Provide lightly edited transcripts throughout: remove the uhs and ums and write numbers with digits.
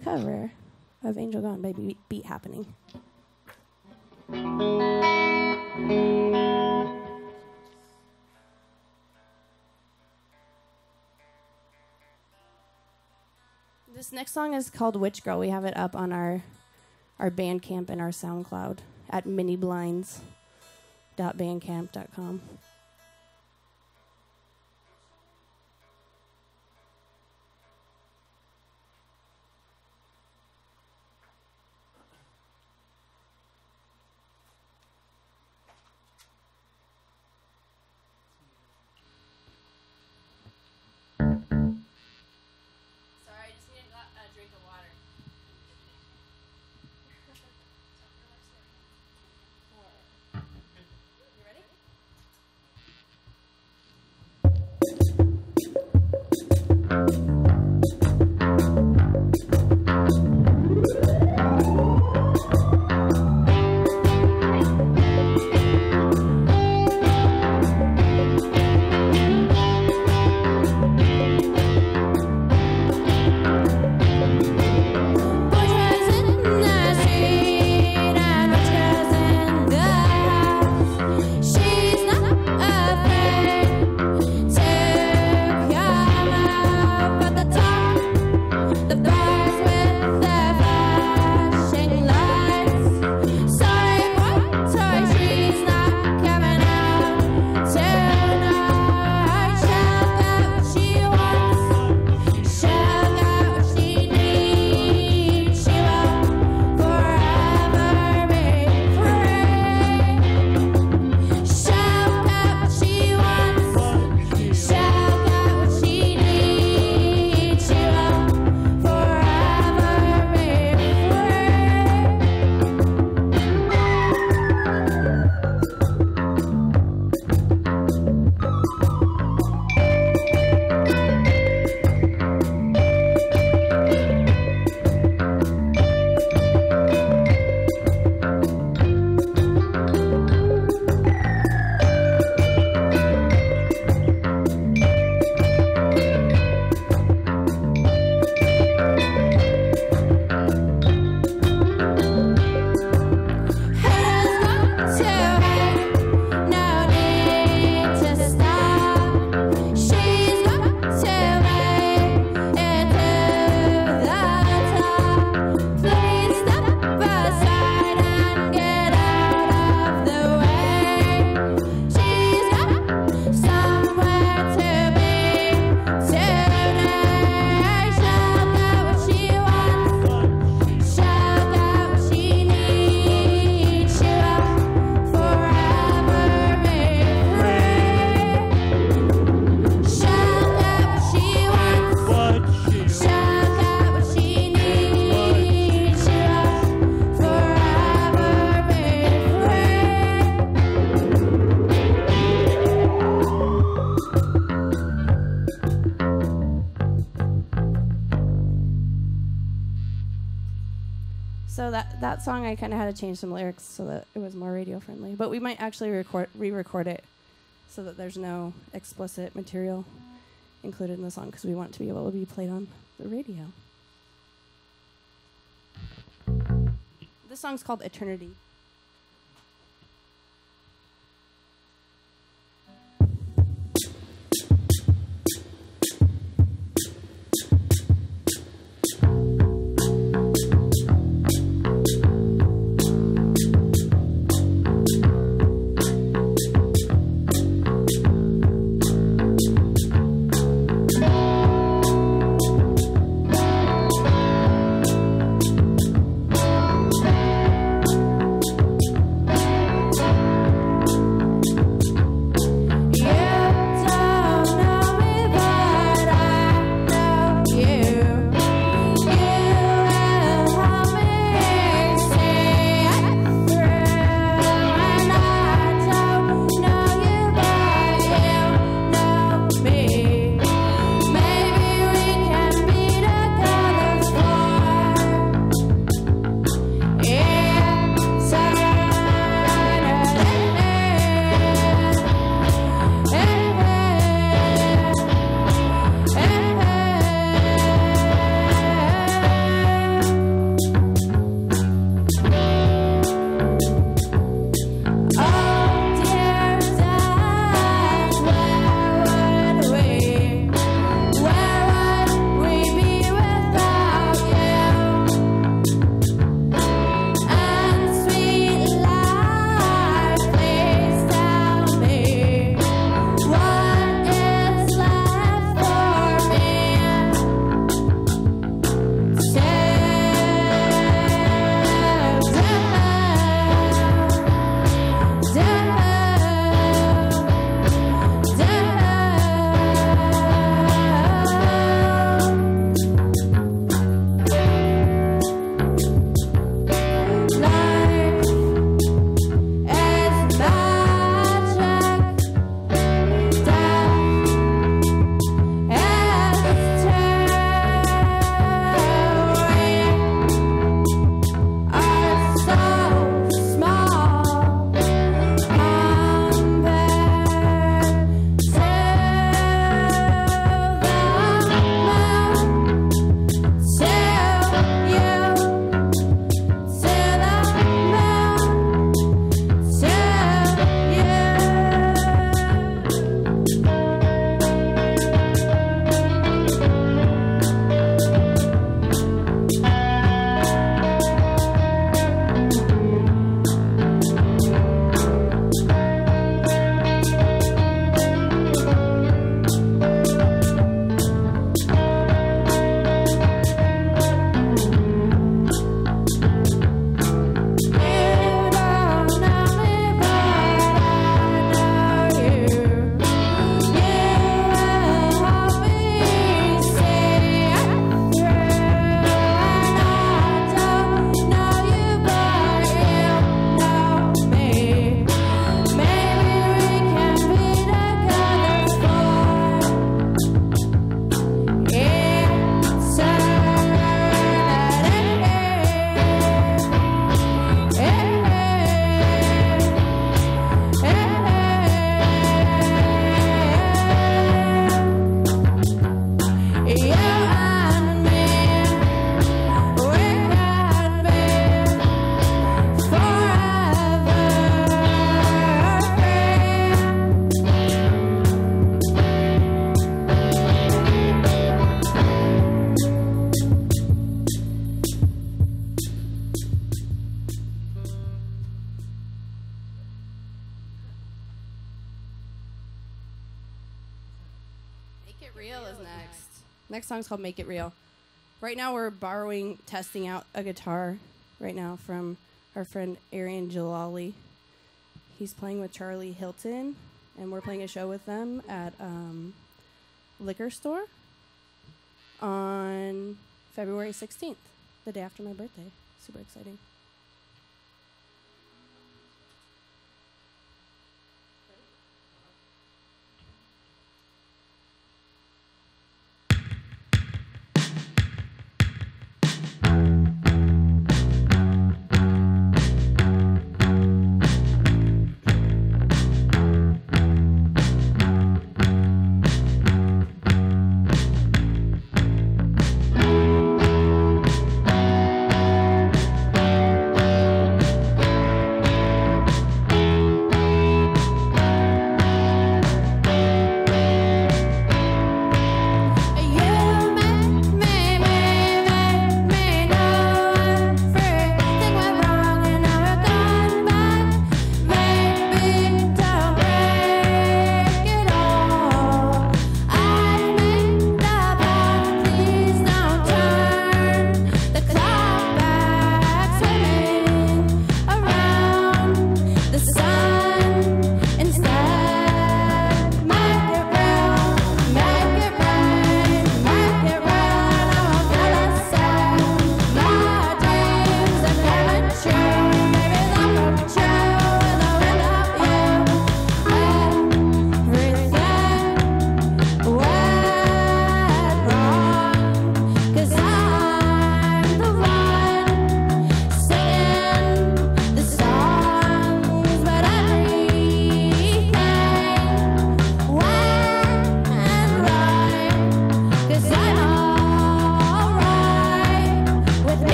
a cover of Angel Gone by Beat Happening. This next song is called Witch Girl. We have it up on our Bandcamp and our SoundCloud at miniblinds.bandcamp.com. So that song, I kind of had to change some lyrics so that it was more radio friendly. But we might actually re-record it so that there's no explicit material included in the song because we want it to be able to be played on the radio. This song's called Eternity. Next song's called Make It Real. Right now we're testing out a guitar right now from our friend Arian Jalali. He's playing with Charlie Hilton, and we're playing a show with them at Liquor Store on February 16th, the day after my birthday. Super exciting.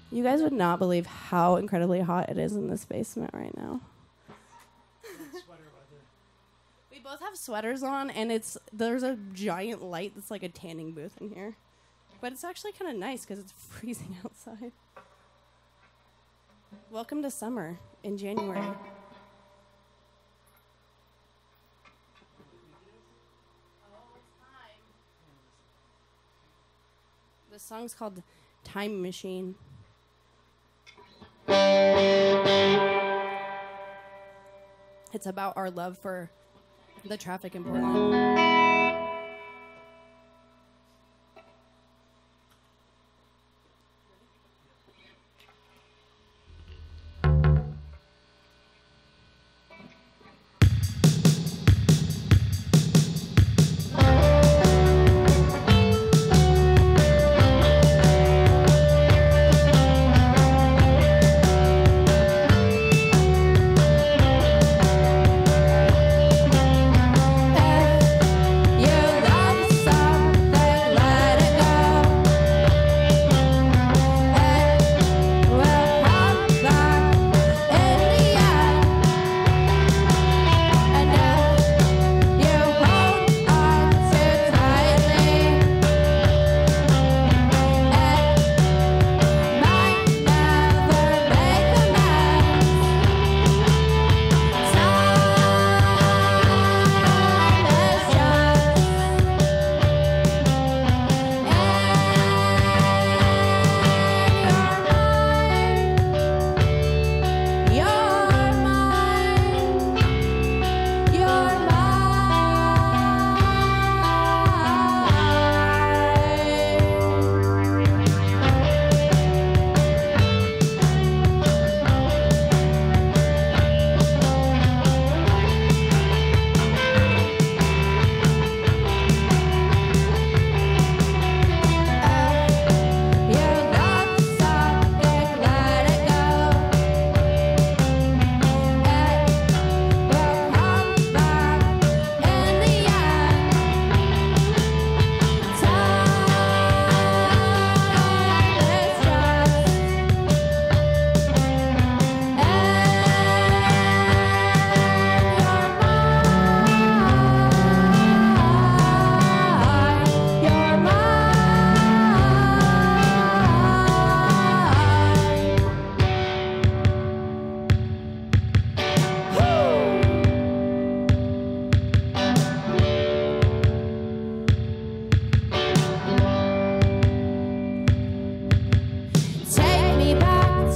You guys would not believe how incredibly hot it is in this basement right now. We both have sweaters on, and there's a giant light that's like a tanning booth in here. But it's actually kind of nice because it's freezing outside. Welcome to summer in January. Oh, it's time. The song's called Time Machine. It's about our love for the traffic in Portland.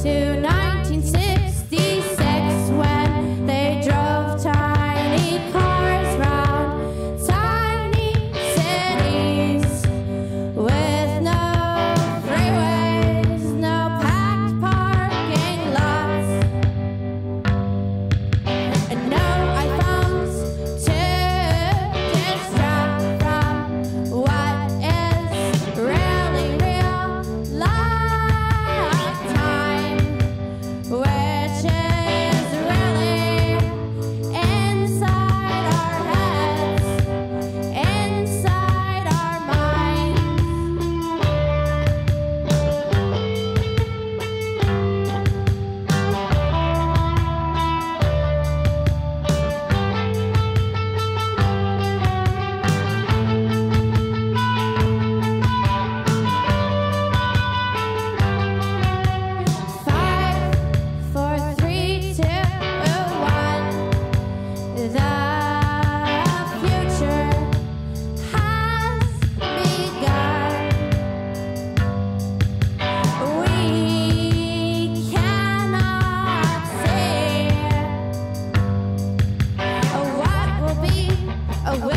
to 1966 when they drove tiny cars round tiny cities with no freeways, no packed parking lots, and no iPhones to distract from what is really real lifetime, which is really inside our heads, inside our minds. Five, four, three, two, one. The future has begun. We cannot see what will be, will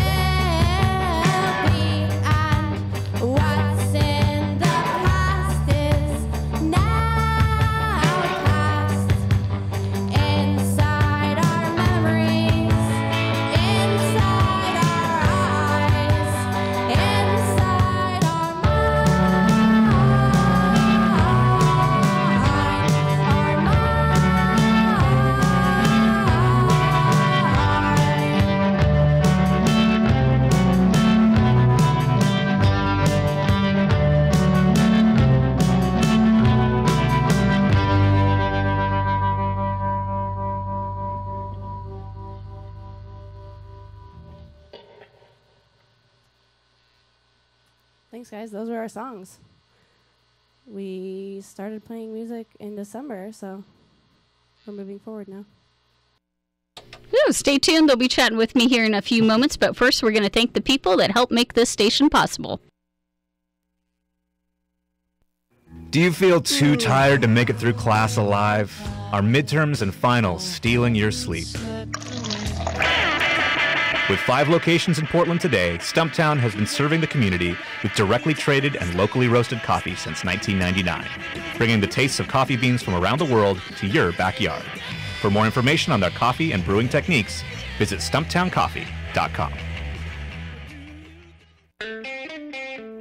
be, and what's in the past is now past. Inside our memories, inside our eyes, inside our minds, Thanks, guys. Those were our songs. We started playing music in December, so we're moving forward now. Ooh, stay tuned. They'll be chatting with me here in a few moments, but first we're going to thank the people that help make this station possible. Do you feel too tired to make it through class alive? Are midterms and finals stealing your sleep? With 5 locations in Portland today, Stumptown has been serving the community with directly traded and locally roasted coffee since 1999, bringing the tastes of coffee beans from around the world to your backyard. For more information on their coffee and brewing techniques, visit stumptowncoffee.com.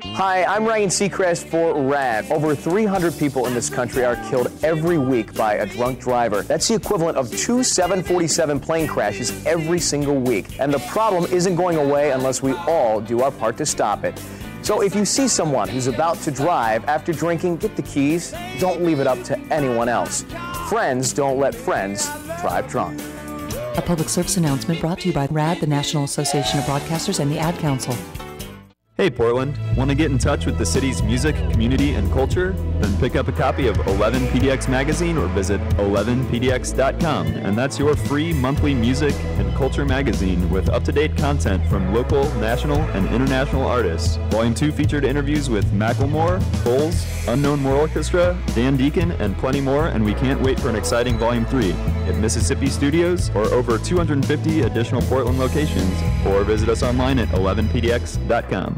Hi, I'm Ryan Seacrest for RAD. Over 300 people in this country are killed every week by a drunk driver. That's the equivalent of 2 747 plane crashes every single week. And the problem isn't going away unless we all do our part to stop it. So if you see someone who's about to drive after drinking, get the keys. Don't leave it up to anyone else. Friends don't let friends drive drunk. A public service announcement brought to you by RAD, the National Association of Broadcasters, and the Ad Council. Hey Portland, want to get in touch with the city's music, community, and culture? Then pick up a copy of 11PDX magazine or visit 11pdx.com, and that's your free monthly music and culture magazine with up-to-date content from local, national, and international artists. Volume 2 featured interviews with Macklemore, Foles, Unknown War Orchestra, Dan Deacon, and plenty more, and we can't wait for an exciting Volume 3 at Mississippi Studios or over 250 additional Portland locations, or visit us online at 11pdx.com.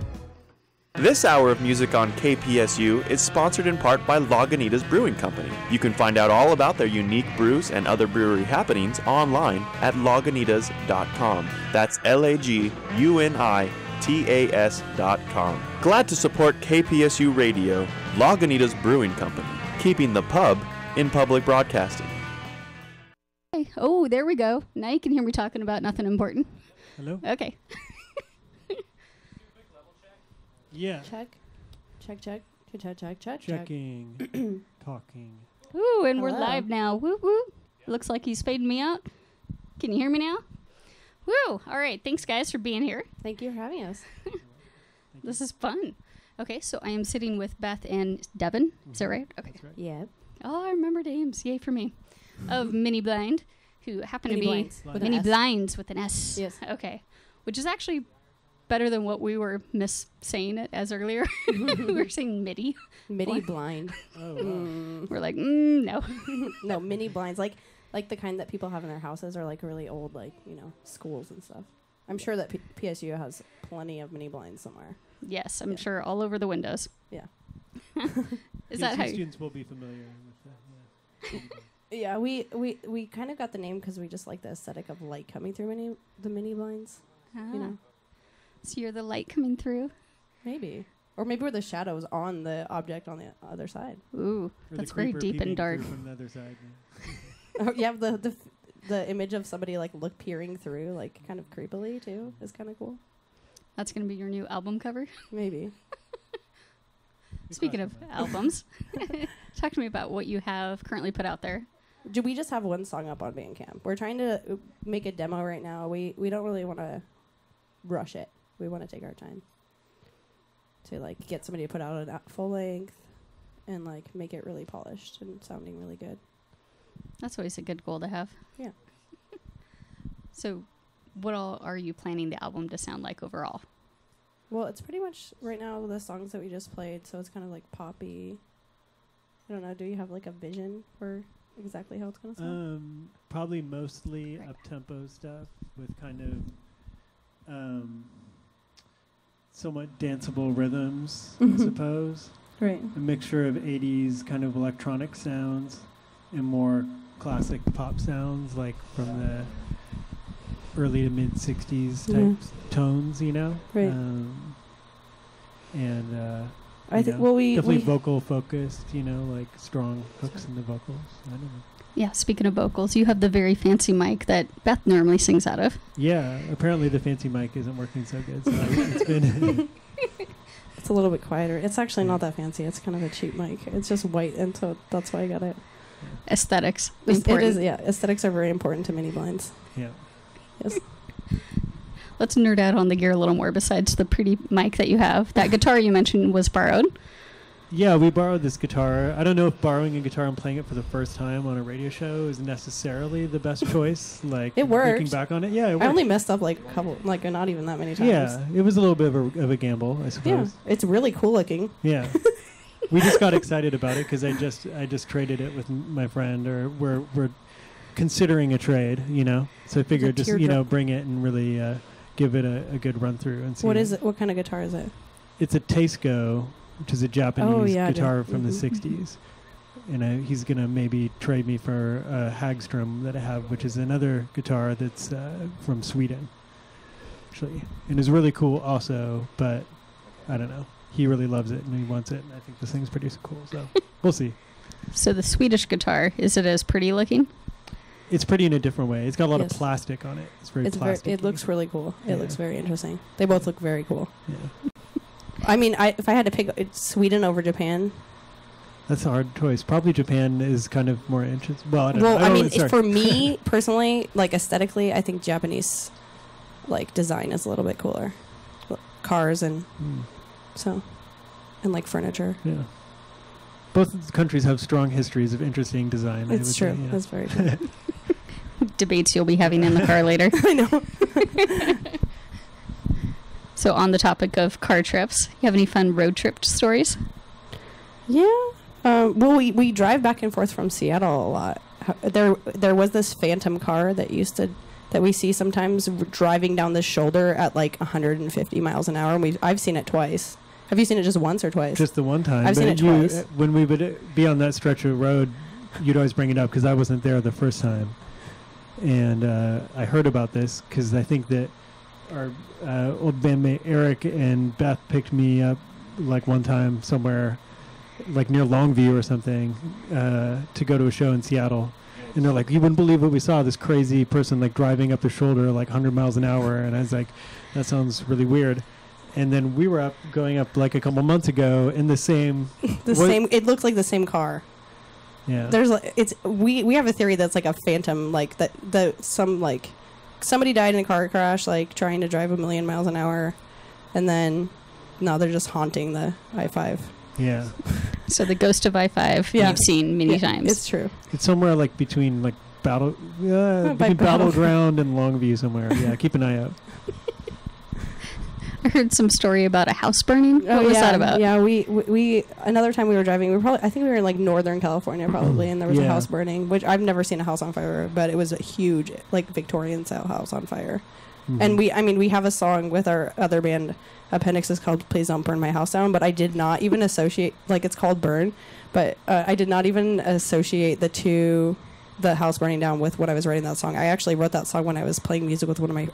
This hour of music on KPSU is sponsored in part by Lagunitas Brewing Company. You can find out all about their unique brews and other brewery happenings online at lagunitas.com. That's LAGUNITAS.com. Glad to support KPSU Radio, Lagunitas Brewing Company, keeping the pub in public broadcasting. Hey, oh, there we go. Now you can hear me talking about nothing important. Hello? Okay. Yeah. Check. Checking. Talking. Ooh, and we're Hello. live now. Woo woo. Looks like he's fading me out. Can you hear me now? Woo. All right. Thanks, guys, for being here. Thank you for having us. This is fun. Okay, so I am sitting with Beth and Devin. Is that right? Okay. That's right. Yeah. Oh, I remember names. Yay for me. Of Mini Blind, who happen to be Mini Blinds with an Mini S. Blinds with an S. Yes. Okay. Which is actually better than what we were saying it as earlier. We were saying MIDI. MIDI blind. Oh, wow. We're like, no. No, mini blinds, like the kind that people have in their houses, or like really old, like, you know, schools and stuff. I'm sure that PSU has plenty of mini blinds somewhere. Yes, I'm sure all over the windows. Yeah. Is that how students will be familiar with that? Yeah, we kind of got the name because we just like the aesthetic of light coming through the mini blinds. You know, so you're the light coming through. Maybe, or maybe we're the shadows on the object on the other side. Ooh, Or that's the very creeper deep and peeping dark. through from the other side. Oh, you have the image of somebody like peering through, like kind of creepily too. Is kind of cool. That's gonna be your new album cover. Maybe. Speaking of albums, talk to me about what you have currently put out there. Do we just have one song up on Bandcamp? We're trying to make a demo right now. We don't really want to rush it. We want to take our time to like get somebody to put out a full length and like make it really polished and sounding really good. That's always a good goal to have. Yeah. So what all are you planning the album to sound like overall? Well, it's pretty much right now the songs that we just played, so it's kind of like poppy. I don't know. Do you have like a vision for exactly how it's going to sound? Probably mostly up-tempo stuff with kind of somewhat danceable rhythms, I suppose. Right. A mixture of 80s kind of electronic sounds and more classic pop sounds, like from the early to mid 60s type tones, you know? Right. I think, well, we definitely vocal focused, you know, like strong hooks in the vocals. I don't know. Yeah, speaking of vocals, you have the very fancy mic that Beth normally sings out of. Yeah, apparently the fancy mic isn't working so good. So it's been it's a little bit quieter. It's actually not that fancy. It's kind of a cheap mic. It's just white, and so that's why I got it. Aesthetics. It is, yeah. Aesthetics are very important to mini blinds. Yeah. Yes. Let's nerd out on the gear a little more besides the pretty mic that you have. That guitar you mentioned was borrowed. Yeah, we borrowed this guitar. I don't know if borrowing a guitar and playing it for the first time on a radio show is necessarily the best choice. Like, it worked. Looking back on it, yeah, it worked. I only messed up like a couple, like not even that many times. Yeah, it was a little bit of a gamble, I suppose. Yeah, it's really cool looking. Yeah. We just got excited about it because I just traded it with my friend, or we're considering a trade, you know. So I figured just, you know, bring it and really give it a good run through and see. What is it? What kind of guitar is it? It's a Teisco, which is a Japanese guitar from the 60s. And he's going to maybe trade me for a Hagström that I have, which is another guitar that's from Sweden, actually. And is really cool also, but I don't know. He really loves it and he wants it, and I think this thing's pretty cool, so we'll see. So the Swedish guitar, is it as pretty looking? It's pretty in a different way. It's got a lot of plastic on it. It's very plastic. It looks really cool. It looks very interesting. They both look very cool. Yeah. I mean, if I had to pick Sweden over Japan. That's a hard choice. Probably Japan is kind of more interesting. Well, I don't know. I mean, for me personally, like aesthetically, I think Japanese like design is a little bit cooler. Cars and so, and like furniture. Yeah. Both countries have strong histories of interesting design. It's true. Yeah. That's very true. Debates you'll be having in the car later. I know. So on the topic of car trips, you have any fun road trip stories? Yeah. Well, we drive back and forth from Seattle a lot. There was this phantom car that we see sometimes driving down the shoulder at like 150 miles an hour. And I've seen it twice. Have you seen it just once or twice? Just the one time. I've seen it twice. When we would be on that stretch of road, you'd always bring it up because I wasn't there the first time. And I heard about this because I think that our old bandmate Eric and Beth picked me up like one time somewhere like near Longview or something to go to a show in Seattle. And they're like, you wouldn't believe what we saw, this crazy person like driving up the shoulder like 100 miles an hour. And I was like, that sounds really weird. And then we were going up like a couple months ago in the same it looks like the same car. Yeah. There's we have a theory that's like a phantom, like somebody died in a car crash like trying to drive 1,000,000 miles an hour, and then now they're just haunting the I-5. Yeah. So the ghost of I-5 you've seen many times. It's true. It's somewhere like between like Battleground and Longview somewhere. Yeah, keep an eye out. I heard some story about a house burning. What was that about? Yeah, we another time we were driving, I think we were in like Northern California probably, and there was a house burning, which I've never seen a house on fire, but it was a huge like Victorian style house on fire. And we have a song with our other band, Appendices, called "Please Don't Burn My House Down," but I did not even associate, like, it's called "Burn," but I did not even associate the house burning down with when I was writing that song. I actually wrote that song when I was playing music with one of my,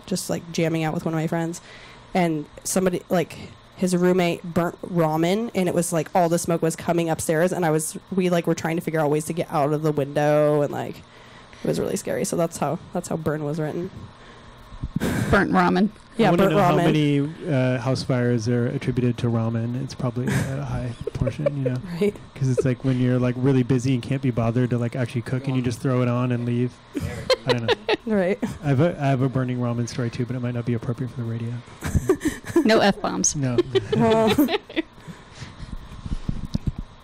just like jamming out with one of my friends, and somebody, like, his roommate burnt ramen, and it was like all the smoke was coming upstairs, and we like were trying to figure out ways to get out of the window, and like it was really scary. So that's how "Burn" was written. Burnt ramen. Yeah, burnt know ramen. How many house fires are attributed to ramen? It's probably a high portion, you know. Right. Because it's like when you're like really busy and can't be bothered to like actually cook, and you just throw it on and leave. I don't know. Right. I have a burning ramen story too, but it might not be appropriate for the radio. No F-bombs. No.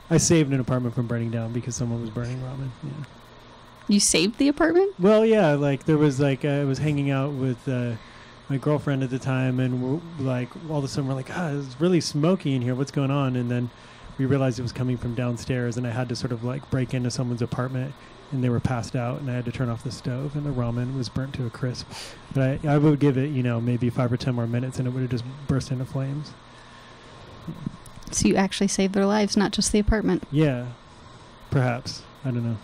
I saved an apartment from burning down because someone was burning ramen. Yeah. You saved the apartment? Well, yeah. Like there was like I was hanging out with my girlfriend at the time, and we're like all of a sudden we're like, it's really smoky in here. What's going on? And then we realized it was coming from downstairs, and I had to sort of like break into someone's apartment, and they were passed out, and I had to turn off the stove, and the ramen was burnt to a crisp. But I would give it, maybe 5 or 10 more minutes, and it would have just burst into flames. So you actually saved their lives, not just the apartment. Yeah, perhaps. I don't know.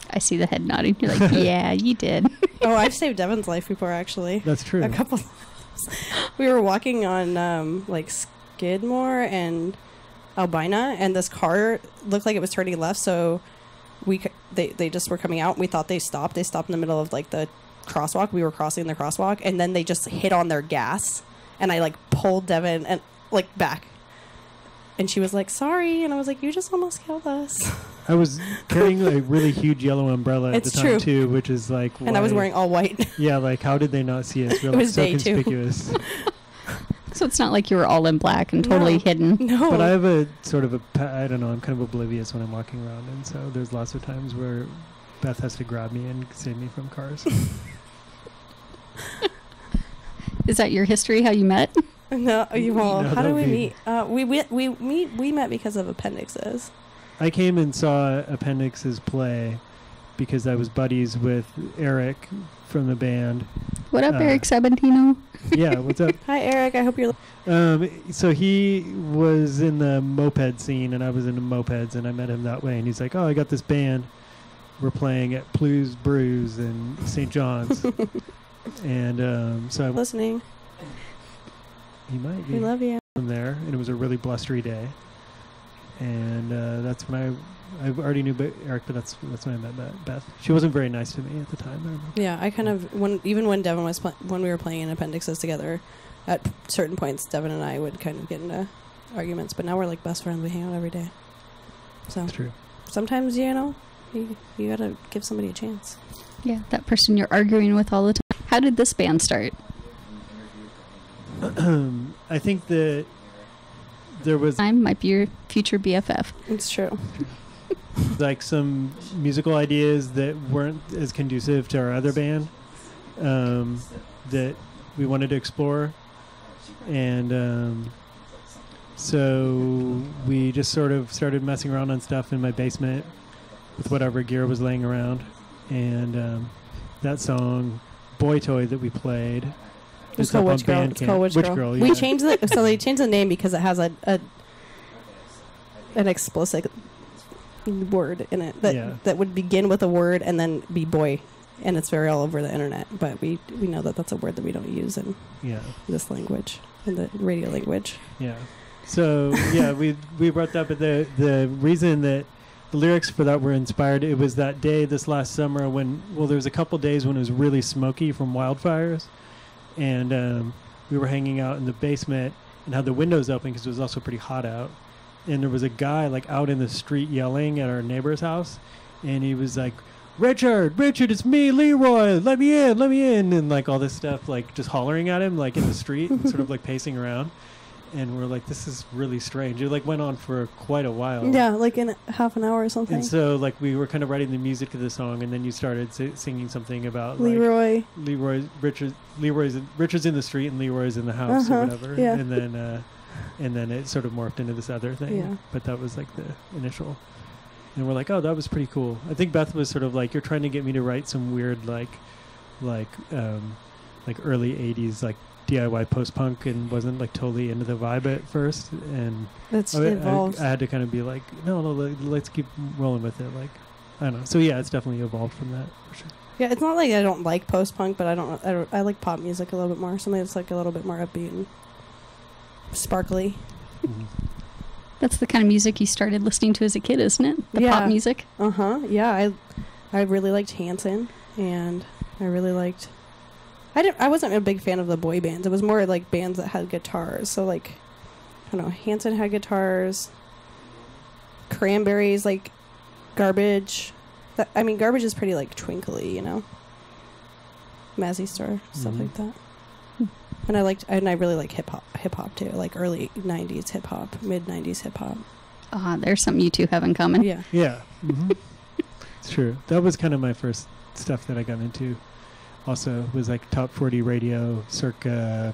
I see the head nodding. You're like, yeah, you did. Oh, I've saved Devin's life before, actually. That's true. A couple times. We were walking on like Skidmore and Albina, and this car looked like it was turning left, so they just were coming out, and we thought they stopped. They stopped in the middle of like the crosswalk. We were crossing the crosswalk, and then they just hit on their gas, and I like pulled Devin and like back. And she was like, sorry. And I was like, you just almost killed us. I was carrying a really huge yellow umbrella at the time, too, which is like... And I was wearing all white. Yeah, like, how did they not see us? Really, it was so day conspicuous. So it's not like you were all in black and totally hidden. No. But I have a sort of I don't know, I'm kind of oblivious when I'm walking around. And so there's lots of times where Beth has to grab me and save me from cars. Is that your history, how you met? No, how do we meet? We met because of Appendices. I came and saw Appendices play because I was buddies with Eric from the band. What up, Eric Sabantino? Yeah, what's up? Hi, Eric. I hope you're... So he was in the moped scene, and I was into mopeds, and I met him that way. And he's like, I got this band. We're playing at Blues Brews in St. John's. And so I'm listening. He might be. We love you. From there, and it was a really blustery day, and that's when I already knew Eric, but that's when I met Beth. She wasn't very nice to me at the time. Yeah, I kind of when Devin was when we were playing in Appendices together, at certain points Devin and I would kind of get into arguments, but now we're like best friends. We hang out every day. So that's true. Sometimes you gotta give somebody a chance. Yeah, that person you're arguing with all the time. How did this band start? I think that there was... I might be your future BFF. It's true. Like some musical ideas that weren't as conducive to our other band that we wanted to explore. And so we just sort of started messing around on stuff in my basement with whatever gear was laying around. And that song, Boy Toy, that we played... It's called Witch Girl. It's called Witch Girl. Yeah. We changed so they changed the name because it has an explicit word in it that would begin with a word and then be boy, and it's very all over the internet. But we know that that's a word that we don't use in this language, in the radio language. Yeah. So we brought that, but the reason that the lyrics for that were inspired, it was that day this last summer when there was a couple days when it was really smoky from wildfires. And we were hanging out in the basement and had the windows open because it was also pretty hot out. And there was a guy like out in the street yelling at our neighbor's house. And he was like, Richard, it's me, Leroy. Let me in. And like all this stuff, like just hollering at him like in the street, sort of like pacing around. and we're like, this is really strange. It like went on for quite a while. Yeah, like in half an hour or something. And so like we were kind of writing the music to the song, and then you started singing something about Leroy's Richard's in the street and Leroy's in the house or whatever. Yeah. And then it sort of morphed into this other thing. Yeah. But that was like the initial. And we're like, oh, that was pretty cool. I think Beth was sort of like, you're trying to get me to write some weird like early 80s like DIY post-punk, and wasn't like totally into the vibe at first, and it's evolved. I had to kind of be like, no, let's keep rolling with it. Like, I don't know. So yeah, it's definitely evolved from that for sure. Yeah, it's not like I don't like post-punk, but I like pop music a little bit more. Something that's like a little bit more upbeat and sparkly. Mm-hmm. That's the kind of music you started listening to as a kid, isn't it? The pop music. Yeah, I really liked Hanson, and I really liked. I wasn't a big fan of the boy bands. It was more like bands that had guitars. So like, I don't know, Hanson had guitars. Cranberries, like Garbage. Garbage is pretty like twinkly, you know. Mazzy Star, stuff like that. And I really like hip hop too, like early 90s hip hop, mid 90s hip hop. There's something you two have in common. Yeah. Yeah. Mm-hmm. It's true. That was kind of my first stuff that I got into. Also was like top 40 radio circa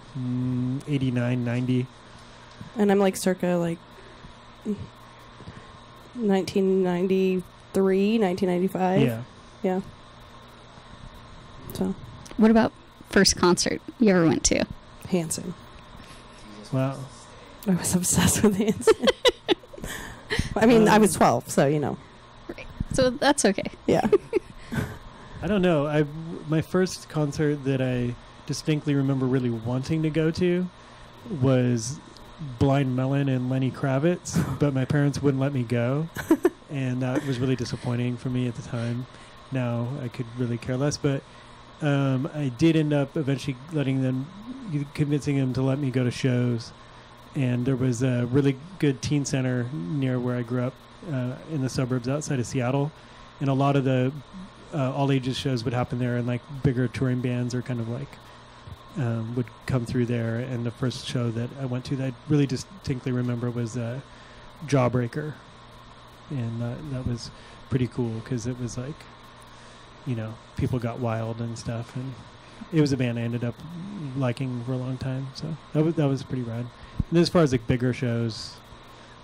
89, 90. And I'm like circa like 1993, 1995. Yeah. So. What about first concert you ever went to? Hanson. Wow. I was obsessed with Hanson. I was 12, so you know. Right. So that's okay. Yeah. I don't know. My first concert that I distinctly remember really wanting to go to was Blind Melon and Lenny Kravitz, but my parents wouldn't let me go, and that was really disappointing for me at the time. Now I could really care less, but I did end up eventually convincing them to let me go to shows, and there was a really good teen center near where I grew up in the suburbs outside of Seattle, and a lot of the all ages shows would happen there, and like bigger touring bands or kind of like would come through there. And the first show that I went to that I really distinctly remember was Jawbreaker, and that was pretty cool because it was like, you know, people got wild and stuff, and it was a band I ended up liking for a long time. So that was pretty rad. And as far as like bigger shows,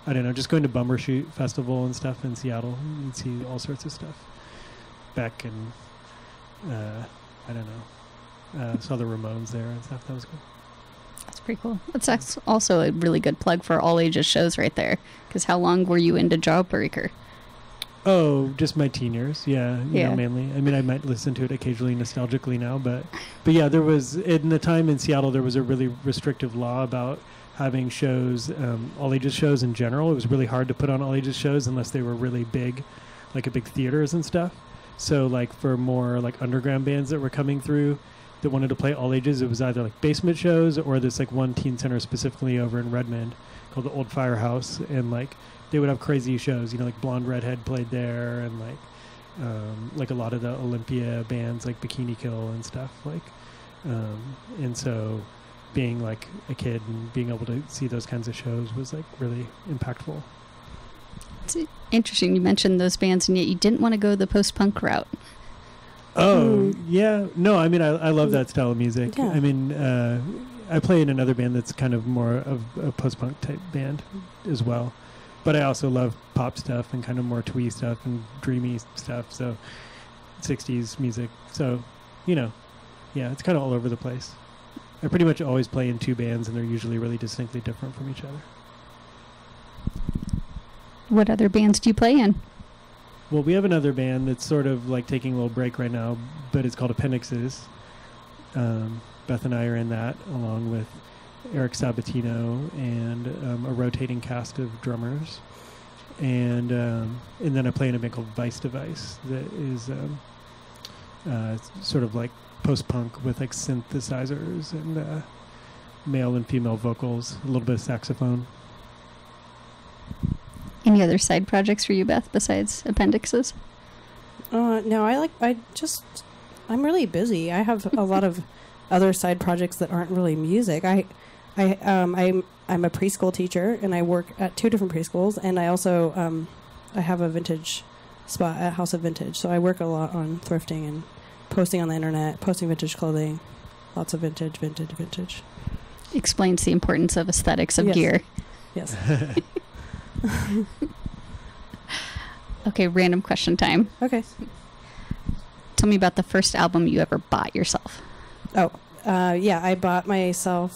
I don't know, just going to Bumbershoot Festival and stuff in Seattle and see all sorts of stuff. Beck and I don't know, saw the Ramones there and stuff. That was cool. That's pretty cool. That's also a really good plug for all ages shows right there. Because how long were you into Jawbreaker? Oh, just my teen years. Yeah, you know, mainly. I mean, I might listen to it occasionally nostalgically now, but yeah, there was, in the time in Seattle, there was a really restrictive law about having shows, all ages shows in general. It was really hard to put on all ages shows unless they were really big, like at big theaters and stuff. So like for more like underground bands that were coming through that wanted to play all ages, it was either like basement shows or this like one teen center specifically over in Redmond called the Old Firehouse, and like they would have crazy shows, you know, like Blonde Redhead played there, and like a lot of the Olympia bands like Bikini Kill and stuff, like and so being like a kid and being able to see those kinds of shows was like really impactful. It's interesting you mentioned those bands, and yet you didn't want to go the post-punk route. Oh, yeah. No, I mean, I love that style of music. Yeah. I mean, I play in another band that's kind of more of a post-punk type band as well. But I also love pop stuff and kind of more twee stuff and dreamy stuff. So 60s music. So, you know, yeah, it's kind of all over the place. I pretty much always play in two bands, and they're usually really distinctly different from each other. What other bands do you play in? Well, we have another band that's sort of like taking a little break right now, but it's called Appendices. Beth and I are in that, along with Eric Sabatino and a rotating cast of drummers. And then I play in a band called Vice Device that is sort of like post-punk with like synthesizers and male and female vocals, a little bit of saxophone. Any other side projects for you, Beth, besides Appendices? No, I'm really busy. I have a lot of other side projects that aren't really music. I I'm a preschool teacher, and I work at 2 different preschools, and I also I have a vintage spot at House of Vintage, so I work a lot on thrifting and posting on the internet, posting vintage clothing, lots of vintage. Explains the importance of aesthetics of gear. Yes. Okay, random question time. Okay. Tell me about the first album you ever bought yourself. Oh, yeah, I bought myself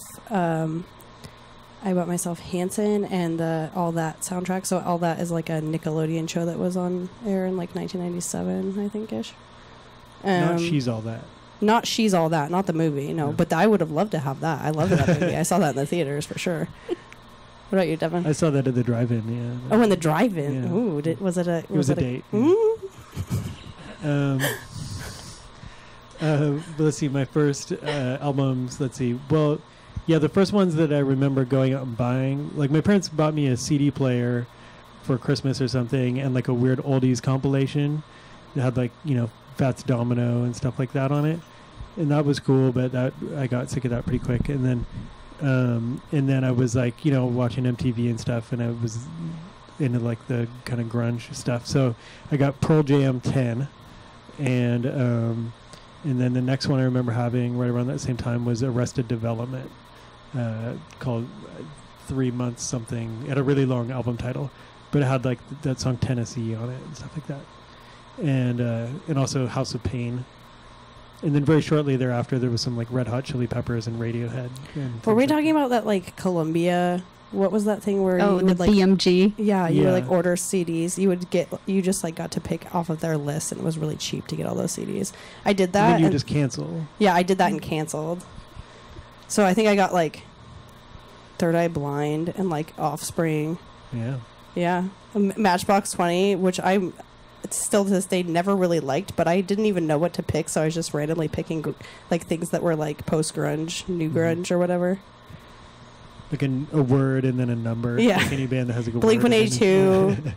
Hanson and All That soundtrack. So All That is like a Nickelodeon show that was on air in like 1997, I think-ish. Not She's All That. Not She's All That, not the movie, no. But I would have loved to have that. I loved that movie. I saw that in the theaters for sure. What about you, Devin? I saw that at the drive-in, yeah. Oh, in the drive-in? Yeah. Ooh, was it a... It was a date. Let's see, my first albums, let's see. Well, yeah, the first ones that I remember going out and buying, like my parents bought me a CD player for Christmas or something, and like a weird oldies compilation that had like, you know, Fats Domino and stuff like that on it. And that was cool, but that I got sick of that pretty quick. And then I was like, you know, watching MTV and stuff, and I was into like the kind of grunge stuff. So I got Pearl Jam 10, and then the next one I remember having right around that same time was Arrested Development, called 3 Months something. It had a really long album title, but it had like that song Tennessee on it and stuff like that. And also House of Pain. And then very shortly thereafter, there was some like Red Hot Chili Peppers and Radiohead. And were we talking about that like Columbia? What was that thing where you would the like BMG? Yeah, you would like order CDs. You just like got to pick off of their list, and it was really cheap to get all those CDs. I did that. And then you just cancel. Yeah, I did that and canceled. So I think I got like Third Eye Blind and like Offspring. Yeah. Yeah, Matchbox 20, which I still to this day never really liked, but I didn't even know what to pick, so I was just randomly picking like things that were like post grunge, new grunge, or whatever. Like a word and then a number. Yeah. Like any band that has a good Blink-182.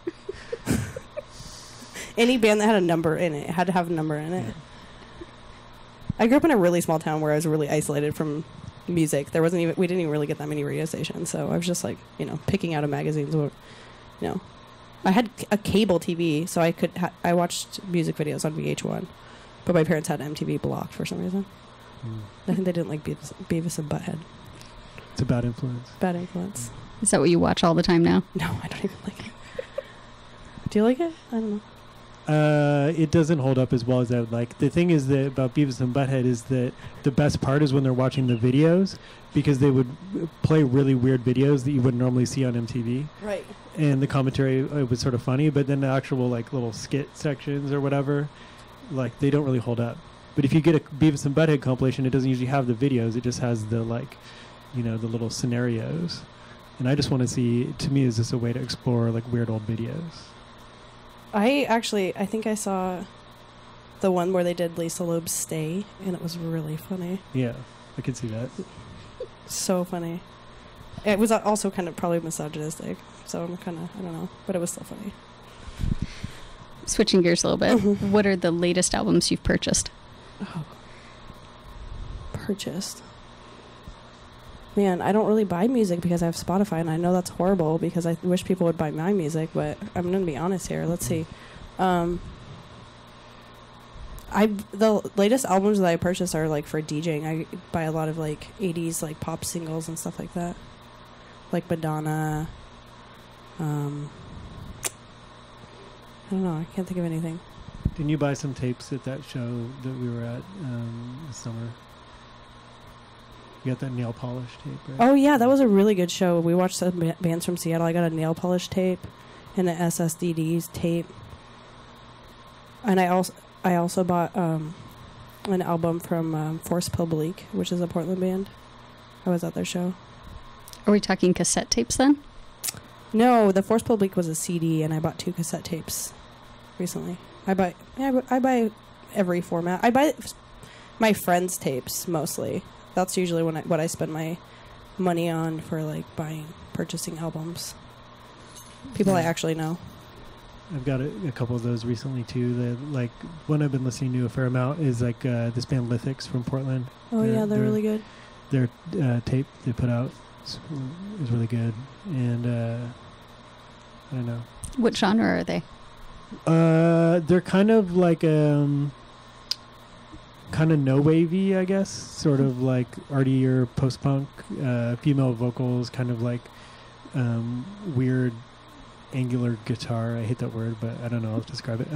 Any band that had a number in it had to have a number in it. Yeah. I grew up in a really small town where I was really isolated from music. We didn't even really get that many radio stations, so I was just like, you know, picking out of magazines. You know, I had a cable TV, so I watched music videos on VH1, but my parents had MTV blocked for some reason. I think they didn't like Beavis and Butthead. It's a bad influence. Bad influence. Is that what you watch all the time now? No, I don't even like it. Do you like it? I don't know. It doesn't hold up as well as I would like. The thing is that about Beavis and Butthead is that the best part is when they're watching the videos, because they would play really weird videos that you wouldn't normally see on MTV. Right. And the commentary was sort of funny, but then the actual like little skit sections or whatever, like they don't really hold up. But if you get a Beavis and Butthead compilation, it doesn't usually have the videos. It just has the like, you know, the little scenarios. And I just want to see, to me, is this a way to explore like weird old videos? I think I saw the one where they did Lisa Loeb's Stay, and it was really funny. Yeah, I could see that. So funny. It was also kind of probably misogynistic, so I'm kind of, I don't know, but it was still funny. Switching gears a little bit, what are the latest albums you've purchased? Oh. Purchased? Man, I don't really buy music because I have Spotify, and I know that's horrible because I wish people would buy my music, but I'm going to be honest here. Let's see. The latest albums that I purchased are like for DJing. I buy a lot of like 80s like pop singles and stuff like that. Like Madonna. I don't know. I can't think of anything. Didn't you buy some tapes at that show that we were at this summer? You got that nail polish tape, right? Oh, yeah. That was a really good show. We watched some bands from Seattle. I got a nail polish tape and an SSDD's tape. And I also bought an album from Force Publique, which is a Portland band. I was at their show. Are we talking cassette tapes then? No, the Force Publique was a CD, and I bought 2 cassette tapes recently. I buy every format. I buy my friends' tapes mostly. That's usually what I spend my money on for like purchasing albums. People I actually know. I've got a couple of those recently too. Like one I've been listening to a fair amount is like Disband Lithics from Portland. Oh yeah, they're really good. Their tape they put out is really good, and I don't know. What genre are they? They're kind of like kind of no wavy, I guess, sort of like artier post punk, female vocals, kind of like weird angular guitar. I hate that word, but I don't know how to describe it.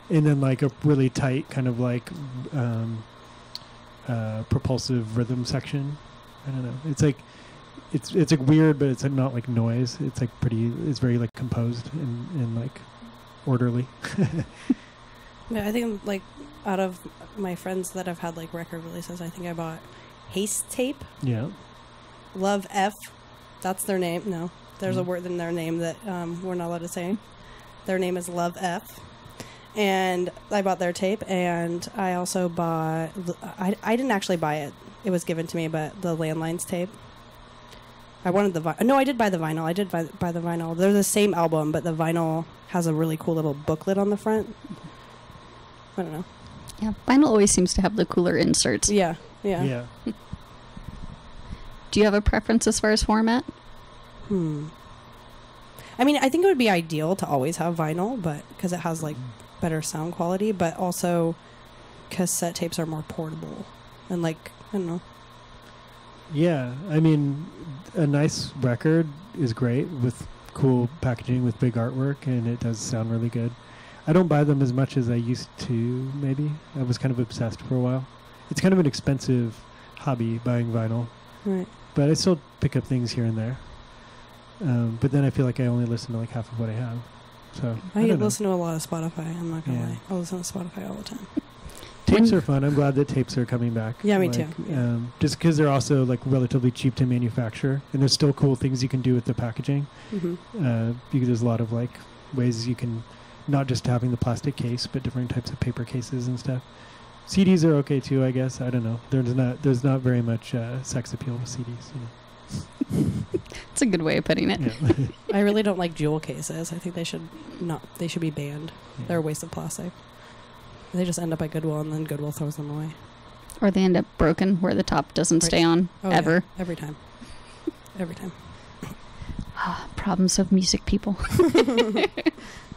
And then like a really tight kind of like propulsive rhythm section. I don't know. It's like it's like weird, but it's not like noise. It's like it's very like composed and like orderly. Yeah, I think like out of my friends that have had like record releases, I think I bought Haste Tape. Yeah. Love F. That's their name. No, there's a word in their name that we're not allowed to say. Their name is Love F. And I bought their tape, and I also bought... I didn't actually buy it. It was given to me, but the Landlines tape. I wanted the vinyl. No, I did buy the vinyl. I did buy the vinyl. They're the same album, but the vinyl has a really cool little booklet on the front. I don't know. Yeah, vinyl always seems to have the cooler inserts. Yeah. Yeah. Do you have a preference as far as format? I mean, I think it would be ideal to always have vinyl, but because it has like better sound quality, but also cassette tapes are more portable and like, I don't know. Yeah, I mean, a nice record is great with cool packaging with big artwork, and it does sound really good. I don't buy them as much as I used to, maybe. I was kind of obsessed for a while. It's kind of an expensive hobby, buying vinyl. Right. But I still pick up things here and there. But then I feel like I only listen to like half of what I have. So I listen to a lot of Spotify. I'm not gonna lie. I listen to Spotify all the time. Tapes are fun. I'm glad that tapes are coming back. Yeah, me like, too. Yeah. Just because they're also like relatively cheap to manufacture, and there's still cool things you can do with the packaging. Because there's a lot of like ways you can, not just having the plastic case, but different types of paper cases and stuff. CDs are okay too, I guess. I don't know. There's not very much sex appeal with CDs. You know. It's a good way of putting it. Yeah. I really don't like jewel cases. I think they should be banned. Yeah. They're a waste of plastic. They just end up at Goodwill, and then Goodwill throws them away. Or they end up broken where the top doesn't stay on ever. Yeah. Every time. Every time. Problems of music, people.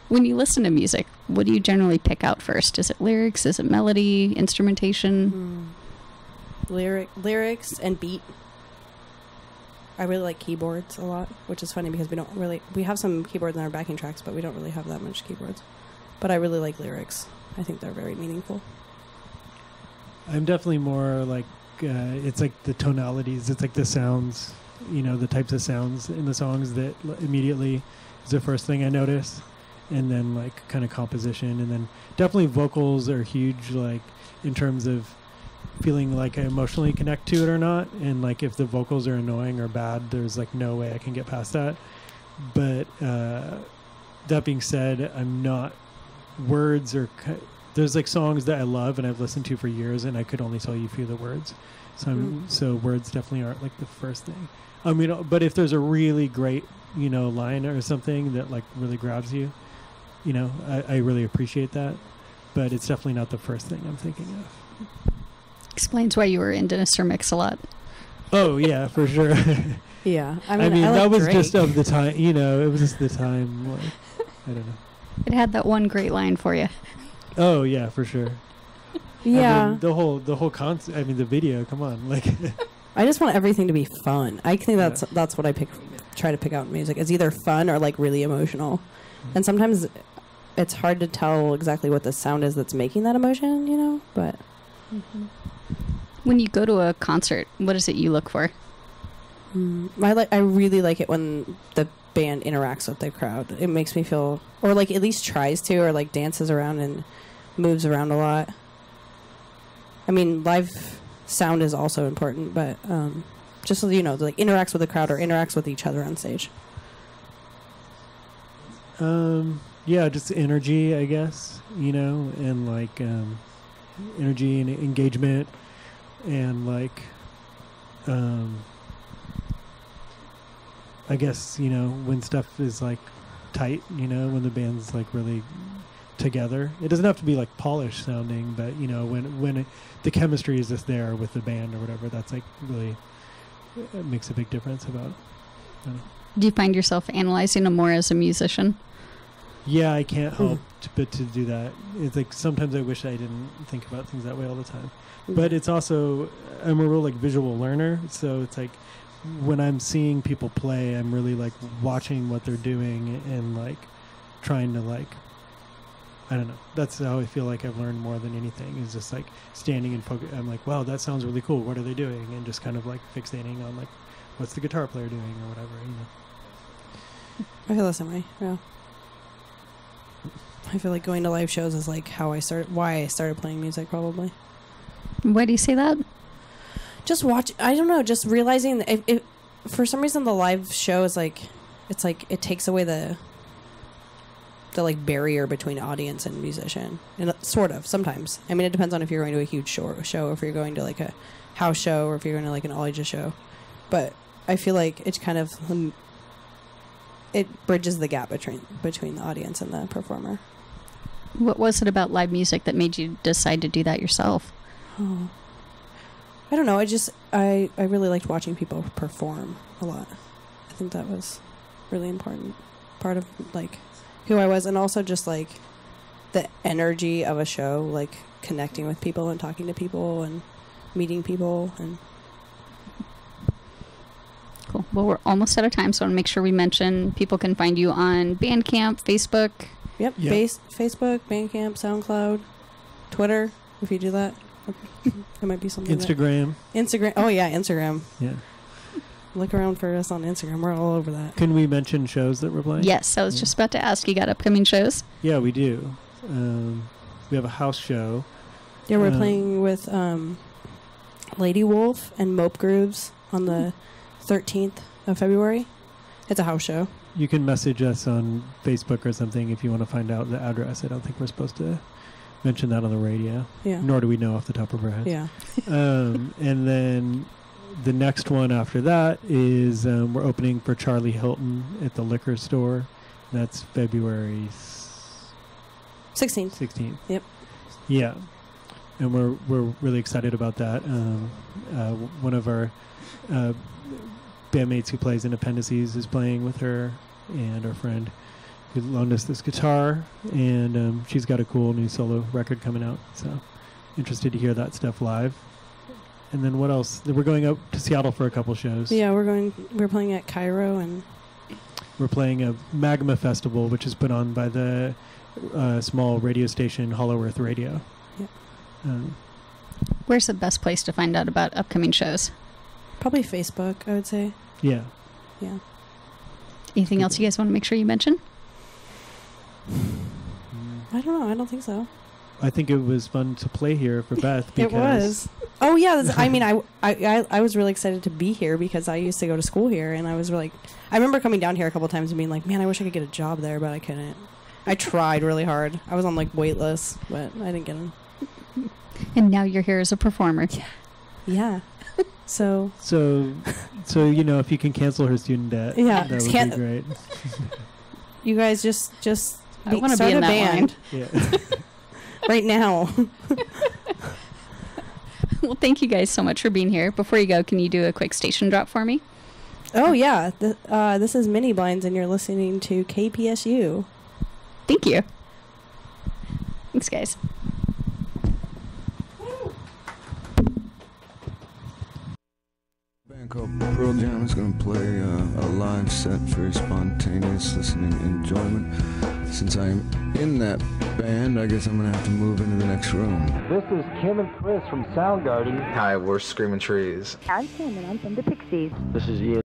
When you listen to music, what do you generally pick out first? Is it lyrics? Is it melody? Instrumentation? Lyrics and beat. I really like keyboards a lot, which is funny because we have some keyboards in our backing tracks, but we don't really have that much keyboards. But I really like lyrics. I think they're very meaningful. I'm definitely more like, it's like the tonalities, it's like the sounds, the types of sounds in the songs that immediately is the first thing I notice. And then like kind of composition, and then definitely vocals are huge, like in terms of feeling like I emotionally connect to it or not. And like if the vocals are annoying or bad, there's like no way I can get past that. But that being said, I'm not words or there's like songs that I love and I've listened to for years, and I could only tell you a few of the words. So words definitely aren't like the first thing. I mean, but if there's a really great line or something that like really grabs you, I really appreciate that. But it's definitely not the first thing I'm thinking of. Explains why you were in Dinister Mix a lot. Oh yeah, for sure. Yeah, I mean I like that was Drake. just of the time. It was just the time. Like, I don't know. It had that one great line for you. Oh yeah, for sure. Yeah, I mean, the whole concept. I mean, the video. Come on, like. I just want everything to be fun. I think that's what I try to pick out in music. It's either fun or like really emotional, and sometimes it's hard to tell exactly what the sound is that's making that emotion. But. When you go to a concert, what is it you look for? I really like it when the band interacts with the crowd. It makes me feel, or like at least tries to, or like dances around and moves around a lot. I mean, live sound is also important, but just so like interacts with the crowd or interacts with each other on stage. Yeah, just energy, I guess. And like energy and engagement, and like I guess when stuff is like tight, when the band's like really together. It doesn't have to be like polished sounding, but when the chemistry is just there with the band or whatever, that's like really it makes a big difference about. Do you find yourself analyzing them more as a musician? Yeah, I can't help but to do that. It's like sometimes I wish I didn't think about things that way all the time. But it's also, I'm a real like visual learner, so it's like when I'm seeing people play, I'm really like watching what they're doing and like trying to like, I don't know. That's how I feel like I've learned more than anything, is just like standing and focus. I'm like, wow, that sounds really cool. What are they doing? And just kind of like fixating on like, what's the guitar player doing or whatever, you know. I feel the same way. Yeah. I feel like going to live shows is like why I started playing music, probably. Why do you say that? Just I don't know, just realizing that if for some reason the live show is like, it's like it takes away the like barrier between audience and musician. And sort of, sometimes. I mean, it depends on if you're going to a huge show, if you're going to like a house show, or if you're going to like an all ages show. But I feel like it's kind of, it bridges the gap between the audience and the performer. What was it about live music that made you decide to do that yourself? Oh, I don't know. I really liked watching people perform a lot. I think that was really important part of like who I was, and also just like the energy of a show, like connecting with people and talking to people and meeting people. And cool. Well, we're almost out of time, so I want to make sure we mention people can find you on Bandcamp, Facebook. Yep. Facebook, Bandcamp, SoundCloud, Twitter, if you do that. It might be something. Instagram. Oh, yeah, Instagram. Yeah. Look around for us on Instagram. We're all over that. Can we mention shows that we're playing? Yes, I was just about to ask. You got upcoming shows? Yeah, we do. We have a house show. Yeah, we're playing with Lady Wolf and Mope Grooves on the 13th of February. It's a house show. You can message us on Facebook or something if you want to find out the address. I don't think we're supposed to mention that on the radio. Yeah. Nor do we know off the top of our heads. Yeah. And then the next one after that is we're opening for Charlie Hilton at the liquor store. That's February 16th. Yep. Yeah. And we're really excited about that. One of our bandmates who plays in Appendices is playing with her, and our friend who loaned us this guitar, and she's got a cool new solo record coming out, so interested to hear that stuff live. And then what else? We're going up to Seattle for a couple shows. Yeah, we're playing at Cairo, and we're playing a Magma Festival, which is put on by the small radio station Hollow Earth Radio. Yeah. Where's the best place to find out about upcoming shows? Probably Facebook, I would say. Yeah. Yeah. Anything else you guys want to make sure you mention? I don't know. I don't think so. I think it was fun to play here for Beth. Because it was. Oh yeah. I mean, I was really excited to be here because I used to go to school here, and I was like, I remember coming down here a couple times and being like, man, I wish I could get a job there, but I couldn't. I tried really hard. I was on like wait lists, but I didn't get them. And now you're here as a performer. Yeah. Yeah. So you know, if you can cancel her student debt, yeah, that would be great. You guys just I want to start be in a that band. Yeah. Right now. Well, thank you guys so much for being here. Before you go, can you do a quick station drop for me? Oh yeah, this is Mini Blinds, and you're listening to KPSU. Thank you. Thanks, guys. Called Pearl Jam is going to play a live set for spontaneous listening enjoyment. Since I'm in that band, I guess I'm going to have to move into the next room. This is Kim and Chris from Soundgarden. Hi, we're Screaming Trees. I'm Kim, and I'm from the Pixies. This is Ian